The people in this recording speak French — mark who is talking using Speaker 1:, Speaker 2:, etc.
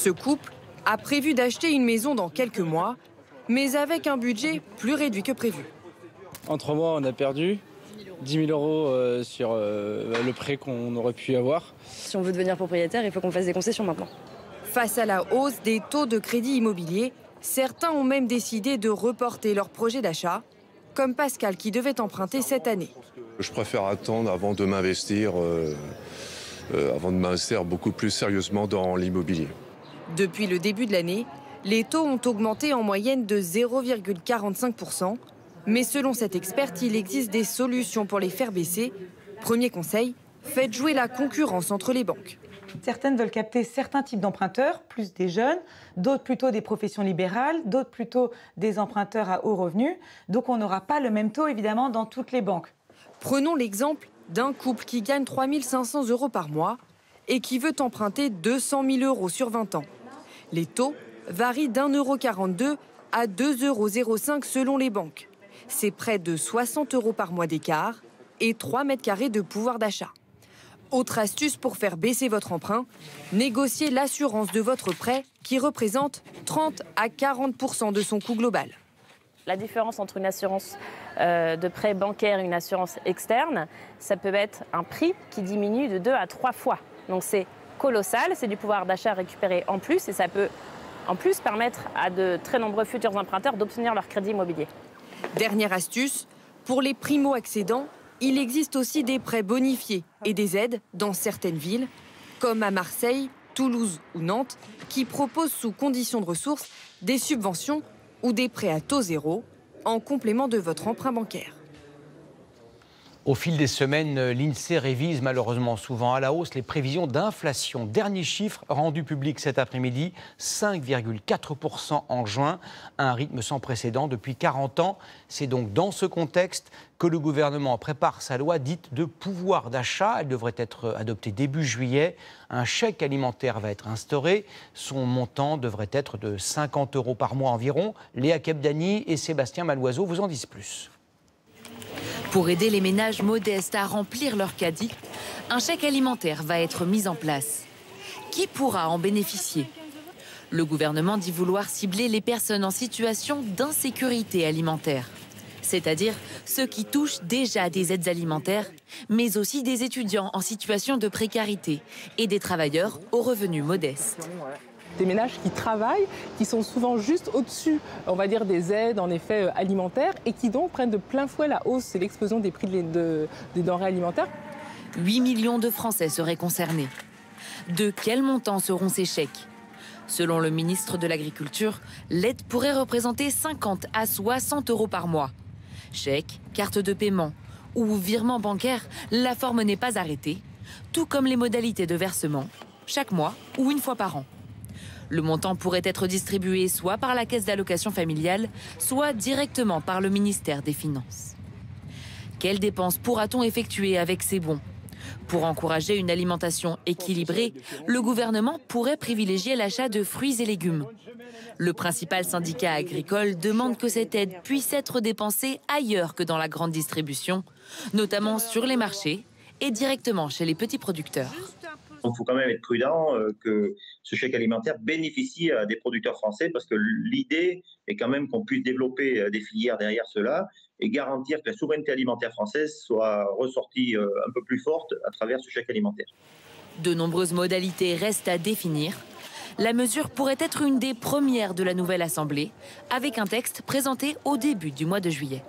Speaker 1: Ce couple a prévu d'acheter une maison dans quelques mois, mais avec un budget plus réduit que prévu.
Speaker 2: En 3 mois, on a perdu 10 000 € sur le prêt qu'on aurait pu avoir.
Speaker 3: Si on veut devenir propriétaire, il faut qu'on fasse des concessions maintenant.
Speaker 1: Face à la hausse des taux de crédit immobilier, certains ont même décidé de reporter leur projet d'achat, comme Pascal qui devait emprunter cette année.
Speaker 4: Je préfère attendre avant de m'investir beaucoup plus sérieusement dans l'immobilier.
Speaker 1: Depuis le début de l'année, les taux ont augmenté en moyenne de 0,45%. Mais selon cet expert, il existe des solutions pour les faire baisser. Premier conseil, faites jouer la concurrence entre les banques.
Speaker 5: Certaines veulent capter certains types d'emprunteurs, plus des jeunes, d'autres plutôt des professions libérales, d'autres plutôt des emprunteurs à haut revenu. Donc on n'aura pas le même taux évidemment dans toutes les banques.
Speaker 1: Prenons l'exemple d'un couple qui gagne 3 500 € par mois et qui veut emprunter 200 000 € sur 20 ans. Les taux varient d'1,42 € à 2,05 € selon les banques. C'est près de 60 € par mois d'écart et 3 mètres carrés de pouvoir d'achat. Autre astuce pour faire baisser votre emprunt, négociez l'assurance de votre prêt qui représente 30 à 40% de son coût global.
Speaker 6: La différence entre une assurance de prêt bancaire et une assurance externe, ça peut être un prix qui diminue de 2 à 3 fois. Donc c'est colossal, c'est du pouvoir d'achat récupéré en plus et ça peut en plus permettre à de très nombreux futurs emprunteurs d'obtenir leur crédit immobilier.
Speaker 1: Dernière astuce, pour les primo-accédants, il existe aussi des prêts bonifiés et des aides dans certaines villes, comme à Marseille, Toulouse ou Nantes, qui proposent sous conditions de ressources des subventions ou des prêts à taux zéro en complément de votre emprunt bancaire.
Speaker 7: Au fil des semaines, l'INSEE révise malheureusement souvent à la hausse les prévisions d'inflation. Dernier chiffre rendu public cet après-midi, 5,4% en juin, un rythme sans précédent depuis 40 ans. C'est donc dans ce contexte que le gouvernement prépare sa loi dite de pouvoir d'achat. Elle devrait être adoptée début juillet. Un chèque alimentaire va être instauré. Son montant devrait être de 50 € par mois environ. Léa Kebdani et Sébastien Maloiseau vous en disent plus.
Speaker 8: Pour aider les ménages modestes à remplir leur caddie, un chèque alimentaire va être mis en place. Qui pourra en bénéficier? Le gouvernement dit vouloir cibler les personnes en situation d'insécurité alimentaire, c'est-à-dire ceux qui touchent déjà des aides alimentaires, mais aussi des étudiants en situation de précarité et des travailleurs aux revenus modestes.
Speaker 9: Des ménages qui travaillent, qui sont souvent juste au-dessus, on va dire, des aides en effet alimentaires et qui donc prennent de plein fouet la hausse et l'explosion des prix des denrées alimentaires.
Speaker 8: 8 millions de Français seraient concernés. De quel montant seront ces chèques? Selon le ministre de l'Agriculture, l'aide pourrait représenter 50 à 60 € par mois. Chèque, carte de paiement ou virement bancaire, la forme n'est pas arrêtée, tout comme les modalités de versement, chaque mois ou une fois par an. Le montant pourrait être distribué soit par la caisse d'allocation familiale, soit directement par le ministère des Finances. Quelles dépenses pourra-t-on effectuer avec ces bons? Pour encourager une alimentation équilibrée, le gouvernement pourrait privilégier l'achat de fruits et légumes. Le principal syndicat agricole demande que cette aide puisse être dépensée ailleurs que dans la grande distribution, notamment sur les marchés et directement chez les petits producteurs.
Speaker 10: Il faut quand même être prudent que ce chèque alimentaire bénéficie à des producteurs français parce que l'idée est quand même qu'on puisse développer des filières derrière cela et garantir que la souveraineté alimentaire française soit ressortie un peu plus forte à travers ce chèque alimentaire.
Speaker 8: De nombreuses modalités restent à définir. La mesure pourrait être une des premières de la nouvelle Assemblée, avec un texte présenté au début du mois de juillet.